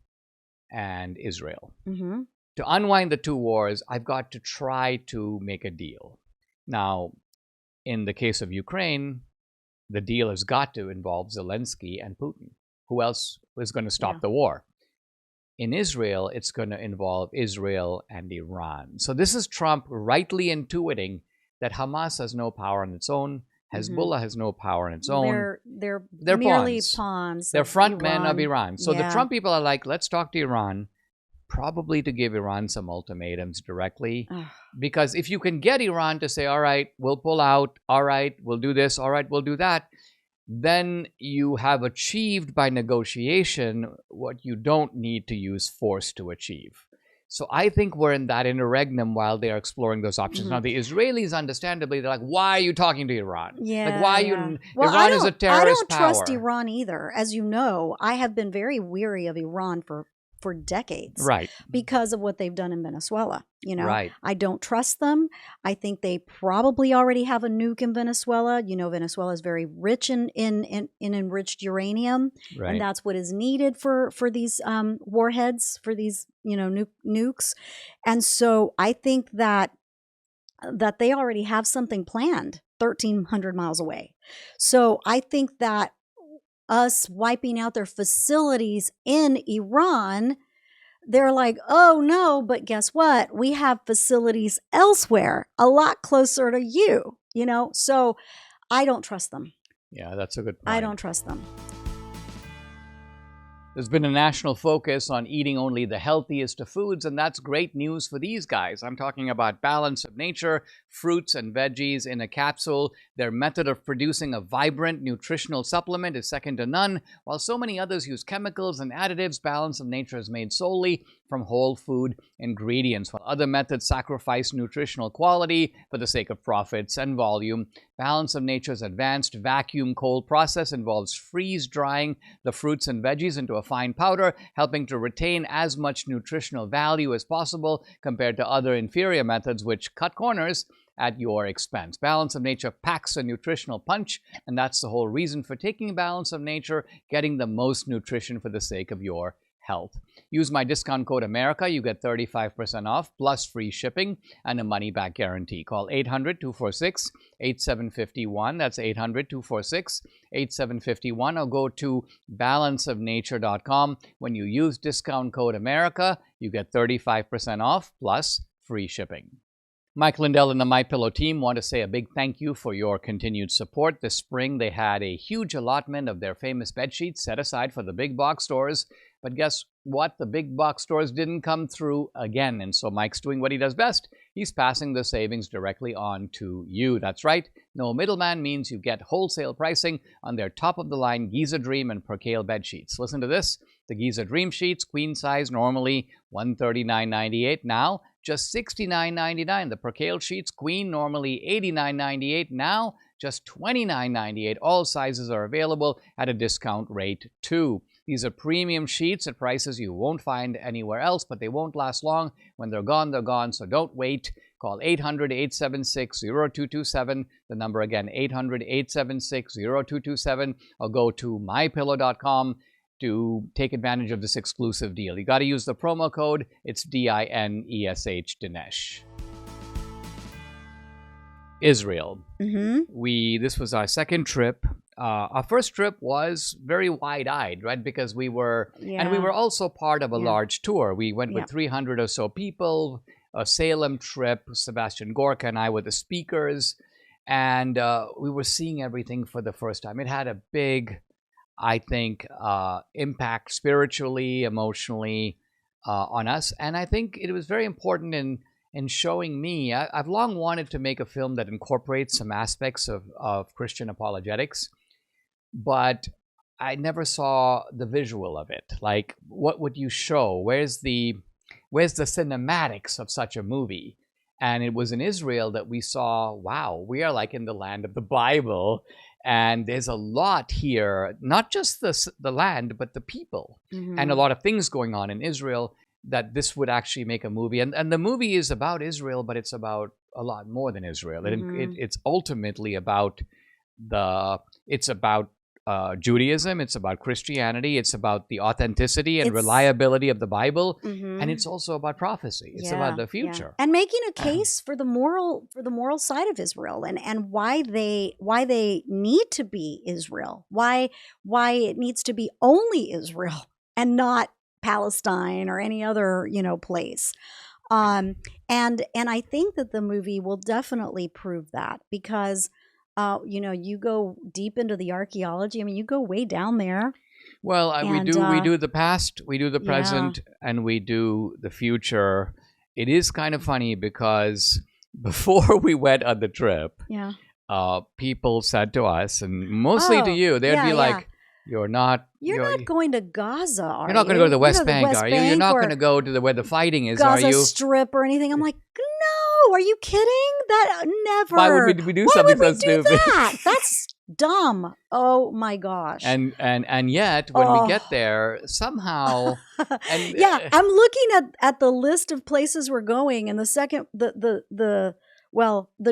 and Israel. To unwind the two wars, I've got to try to make a deal. Now, in the case of Ukraine, the deal has got to involve Zelensky and Putin. Who else is going to stop the war? In Israel, it's going to involve Israel and Iran. So this is Trump rightly intuiting that Hamas has no power on its own. Hezbollah has no power on its own. They're They're merely pawns. pawns. They're of front men of Iran. Iran. So the Yeah. Trump people are like, let's talk to Iran, probably to give Iran some ultimatums directly. Ugh. Because if you can get Iran to say, all right, we'll pull out, all right, we'll do this, all right, we'll do that, then you have achieved by negotiation what you don't need to use force to achieve. So I think we're in that interregnum while they are exploring those options. Now, the Israelis, understandably, they're like, why are you talking to Iran? Yeah. Like, why are yeah. you... Well, Iran is a terrorist I don't power. trust Iran either. As you know, I have been very weary of Iran for decades. Right. Because of what they've done in Venezuela. You know, Right. I don't trust them. I think they probably already have a nuke in Venezuela. You know, Venezuela is very rich in enriched uranium, Right. and that's what is needed for these warheads, for these, you know, nukes. And so I think that they already have something planned 1,300 miles away. So I think that us wiping out their facilities in Iran, they're like, oh no, but guess what? We have facilities elsewhere, a lot closer to you, you know? So I don't trust them. Yeah, that's a good point. I don't trust them. There's been a national focus on eating only the healthiest of foods, and that's great news for these guys. I'm talking about Balance of Nature, fruits and veggies in a capsule. Their method of producing a vibrant nutritional supplement is second to none. While so many others use chemicals and additives, Balance of Nature is made solely from whole food ingredients. While other methods sacrifice nutritional quality for the sake of profits and volume, Balance of Nature's advanced vacuum cold process involves freeze-drying the fruits and veggies into a fine powder, helping to retain as much nutritional value as possible compared to other inferior methods which cut corners at your expense. Balance of Nature packs a nutritional punch, and that's the whole reason for taking Balance of Nature, getting the most nutrition for the sake of your health. Use my discount code America. You get 35% off plus free shipping and a money-back guarantee. Call 800-246-8751. That's 800-246-8751. Or go to balanceofnature.com. When you use discount code America, you get 35% off plus free shipping. Mike Lindell and the MyPillow team want to say a big thank you for your continued support. This spring, they had a huge allotment of their famous bed sheets set aside for the big box stores. But guess what? The big box stores didn't come through again. And so Mike's doing what he does best. He's passing the savings directly on to you. That's right. No middleman means you get wholesale pricing on their top-of-the-line Giza Dream and Percale bed sheets. Listen to this. The Giza Dream sheets, queen size, normally $139.98. Now, just $69.99. The Percale sheets, queen, normally $89.98. Now, just $29.98. All sizes are available at a discount rate, too. These are premium sheets at prices you won't find anywhere else, but they won't last long. When they're gone, so don't wait. Call 800-876-0227. The number again, 800-876-0227, or go to mypillow.com to take advantage of this exclusive deal. You got to use the promo code. It's DINESH, Dinesh. Israel. This was our second trip. Our first trip was very wide-eyed, right? Because we were, and we were also part of a large tour. We went with 300 or so people, a Salem trip. Sebastian Gorka and I were the speakers, and we were seeing everything for the first time. It had a big, I think, impact spiritually, emotionally on us, and I think it was very important in showing me. I've long wanted to make a film that incorporates some aspects of Christian apologetics, but I never saw the visual of it. Like, what would you show? Where's the cinematics of such a movie? And it was in Israel that we saw, wow, we are like in the land of the Bible, and there's a lot here, not just the land, but the people, and a lot of things going on in Israel, that this would actually make a movie. And the movie is about Israel, but it's about a lot more than Israel. It's ultimately about Judaism, it's about Christianity, it's about the authenticity and reliability of the Bible, and it's also about prophecy. It's about the future. And making a case for the moral side of Israel, and why they need to be Israel, why it needs to be only Israel and not Palestine or any other, place. And I think that the movie will definitely prove that, because you go deep into the archaeology. I mean, you go way down there. Well, we do the past, we do the Yeah. present, and we do the future. It is kind of funny because before we went on the trip, Yeah. people said to us, and mostly to Oh, you, they'd yeah, be yeah. like, "You're not going to Gaza, are you're not going to you? go to the West You know, Bank, West are you? You're Bank not or going to go to where the fighting is, Gaza are you?" Strip or anything. I'm like, no, are you kidding? That never. Why would we do Why something would so we do stupid? that? That's dumb. Oh my gosh. And yet, when we get Oh. there, somehow, and Yeah, I'm looking at the list of places we're going, and the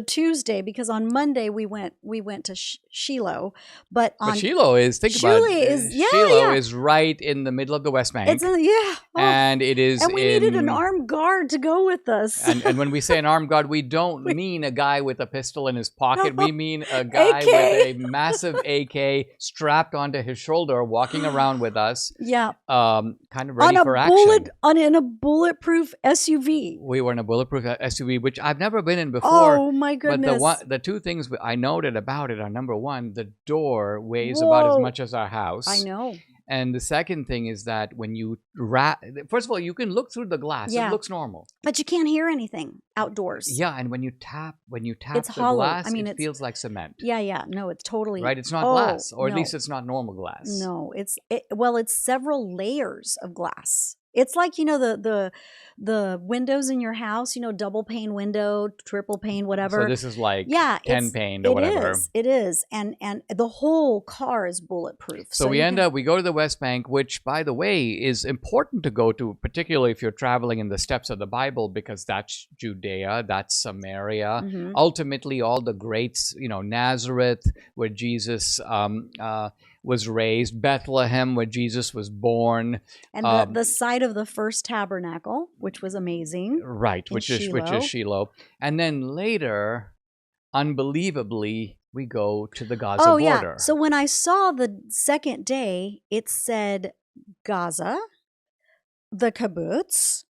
Tuesday, because on Monday we went to Shiloh, but on but Shiloh is Shiloh yeah. is right in the middle of the West Bank, It's oh. and it is. And we needed an armed guard to go with us. And when we say an armed guard, we don't mean a guy with a pistol in his pocket. No. We mean a guy AK. with a massive AK strapped onto his shoulder, walking around with us. Yeah. Kind of ready for bullet action. in a bulletproof SUV. We were in a bulletproof SUV, which I've never been in before. Oh my goodness! But the two things I noted about it are, number one, the door weighs about as much as our house. I know. And the second thing is that when you first of all, you can look through the glass. Yeah. It looks normal. But you can't hear anything outdoors. Yeah, and when you tap It's the hollow. glass, I mean, it feels like cement. Yeah. No, it's totally Right? It's not Oh, glass, or at no. least it's not normal glass. No, it's several layers of glass. It's like, the windows in your house, double pane window, triple pane, whatever. So this is like 10 pane or it whatever. It is. And the whole car is bulletproof. So we go to the West Bank, which, by the way, is important to go to, particularly if you're traveling in the steps of the Bible, because that's Judea, that's Samaria. Mhm. Ultimately, all the greats, Nazareth, where Jesus was raised, Bethlehem, where Jesus was born. And the site of the first tabernacle, which was amazing. Right, which is Shiloh. And then later, unbelievably, we go to the Gaza border. Yeah. So when I saw the second day, it said Gaza, the kibbutz,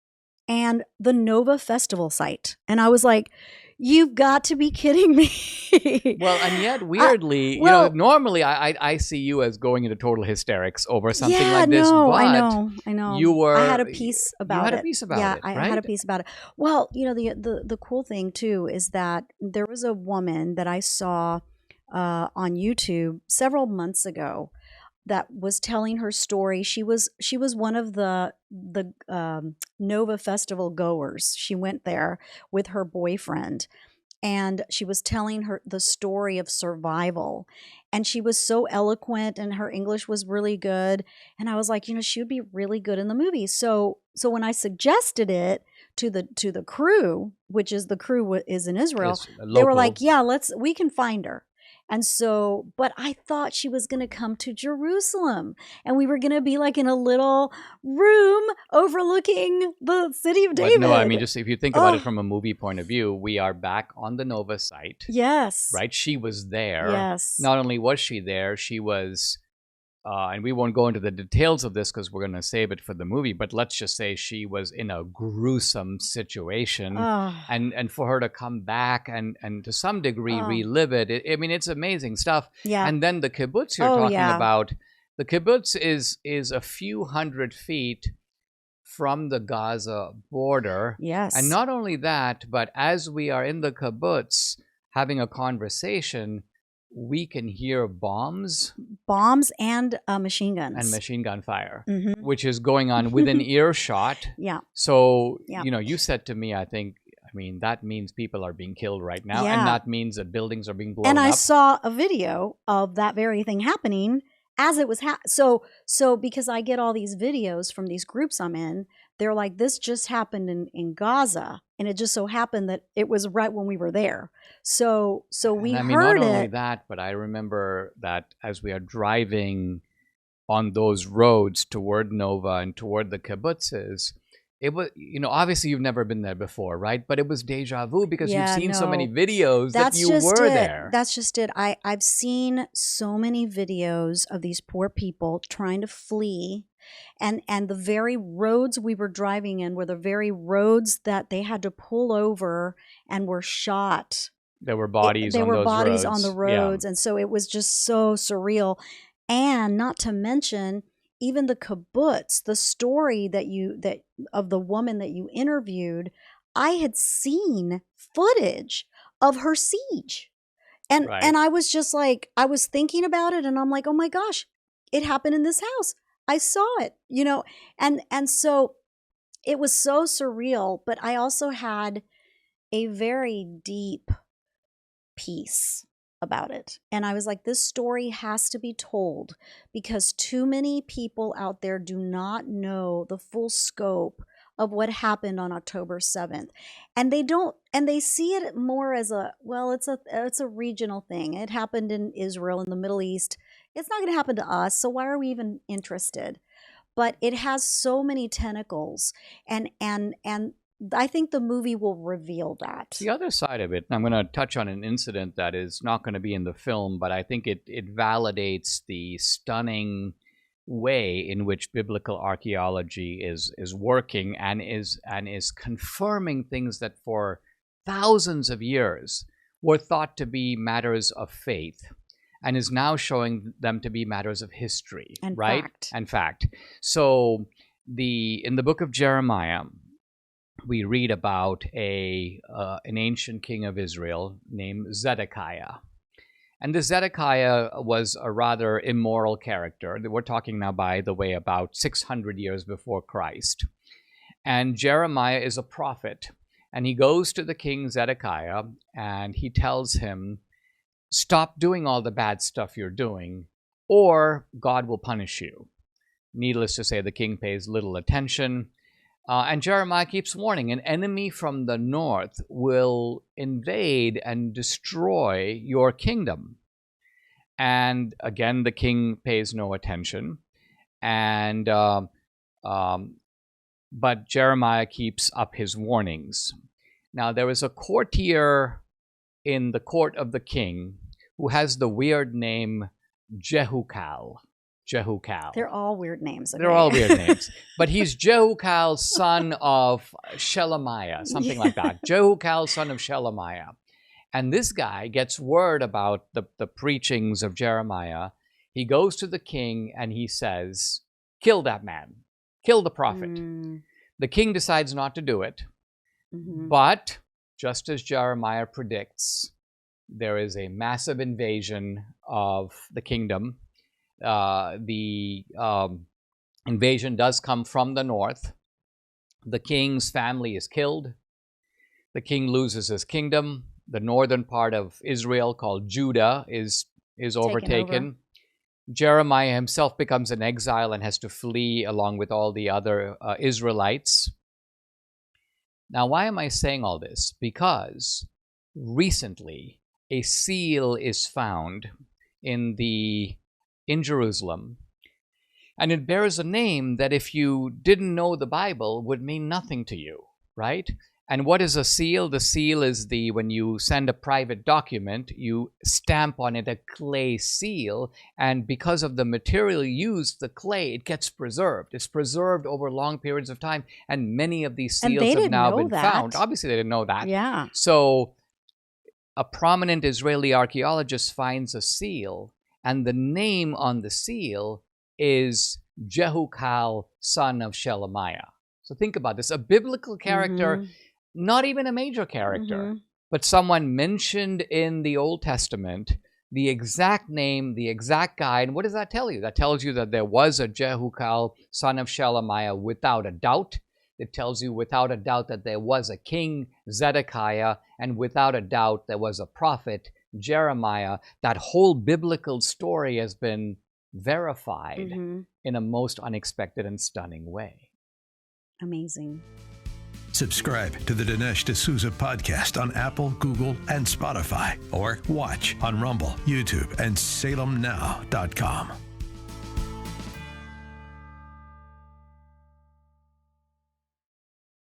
and the Nova Festival site. And I was like, you've got to be kidding me. Well, and yet, weirdly, normally I see you as going into total hysterics over something like this. No, but I know. I had a piece about it. You had a piece about yeah, it, I right? had a piece about it. Well, the cool thing, too, is that there was a woman that I saw on YouTube several months ago that was telling her story. She was one of the Nova Festival goers. She went there with her boyfriend, and she was telling the story of survival. And she was so eloquent, and her English was really good. And I was like, she would be really good in the movie. So when I suggested it to the crew, which is the crew is in Israel, they were like, yeah, we can find her. And so, but I thought she was going to come to Jerusalem, and we were going to be like in a little room overlooking the city of David. But no, I mean, just if you think about it from a movie point of view, we are back on the Nova site. Yes. Right? She was there. Yes. Not only was she there, she was, and we won't go into the details of this because we're going to save it for the movie, but let's just say she was in a gruesome situation. And for her to come back and to some degree relive it, it's amazing stuff. Yeah. And then the kibbutz you're talking about, the kibbutz is a few hundred feet from the Gaza border. Yes. And not only that, but as we are in the kibbutz having a conversation, we can hear bombs and machine guns and machine gun fire, which is going on within earshot. Yeah. So, you said to me, that means people are being killed right now. Yeah. And that means that buildings are being blown up. And I saw a video of that very thing happening as it was so because I get all these videos from these groups I'm in. They're like, this just happened in Gaza, and it just so happened that it was right when we were there. So we heard not it. only that, but I remember that as we are driving on those roads toward Nova and toward the kibbutzes, it was, obviously you've never been there before, right? But it was deja vu because you've seen so many videos that you were there. That's just it. I've seen so many videos of these poor people trying to flee. And the very roads we were driving in were the very roads that they had to pull over and were shot There were bodies there on were those bodies roads. on the roads, and so it was just so surreal. And not to mention, even the kibbutz, the story that of the woman that you interviewed, I had seen footage of her siege. And Right. and I was just like, I was thinking about it, and I'm like, oh my gosh, it happened in this house. I saw it, and so it was so surreal. But I also had a very deep peace about it. And I was like, this story has to be told, because too many people out there do not know the full scope of what happened on October 7th. And they see it more as it's a regional thing. It happened in Israel, in the Middle East. It's not going to happen to us, so why are we even interested? But it has so many tentacles, and I think the movie will reveal that. The other side of it, and I'm going to touch on an incident that is not going to be in the film, but I think it validates the stunning way in which biblical archaeology is working and is confirming things that for thousands of years were thought to be matters of faith, and is now showing them to be matters of history, and right? Fact. And fact. So in the book of Jeremiah, we read about an ancient king of Israel named Zedekiah. And this Zedekiah was a rather immoral character. We're talking now, by the way, about 600 years before Christ. And Jeremiah is a prophet. And he goes to the king Zedekiah and he tells him, stop doing all the bad stuff you're doing, or God will punish you. Needless to say, the king pays little attention. And Jeremiah keeps warning, an enemy from the north will invade and destroy your kingdom. And again, the king pays no attention. And but Jeremiah keeps up his warnings. Now, there is a courtier in the court of the king who has the weird name Jehukal. They're all weird names. Okay? They're all weird names. But he's Jehukal, son of Shelemiah, something like that. Jehukal, son of Shelemiah. And this guy gets word about the preachings of Jeremiah. He goes to the king and he says, kill that man. Kill the prophet. The king decides not to do it. Mm-hmm. But just as Jeremiah predicts, there is a massive invasion of the kingdom. The invasion does come from the north. The king's family is killed. The king loses his kingdom. The northern part of Israel, called Judah, is overtaken. Jeremiah himself becomes an exile and has to flee along with all the other Israelites. Now, why am I saying all this? Because recently a seal is found in Jerusalem, and it bears a name that, if you didn't know the Bible, would mean nothing to you, right? And what is a seal? The seal is when you send a private document, you stamp on it a clay seal, and because of the material used, the clay, it gets preserved. It's preserved over long periods of time, and many of these seals have now been found. Obviously, they didn't know that. Yeah. So a prominent Israeli archaeologist finds a seal, and the name on the seal is Jehukal, son of Shelemiah. So think about this. A biblical character, not even a major character, but someone mentioned in the Old Testament, the exact name, the exact guy. And what does that tell you? That tells you that there was a Jehukal, son of Shelemiah, without a doubt. It tells you without a doubt that there was a king, Zedekiah, and without a doubt there was a prophet, Jeremiah. That whole biblical story has been verified in a most unexpected and stunning way. Amazing. Subscribe to the Dinesh D'Souza podcast on Apple, Google, and Spotify, or watch on Rumble, YouTube, and SalemNow.com.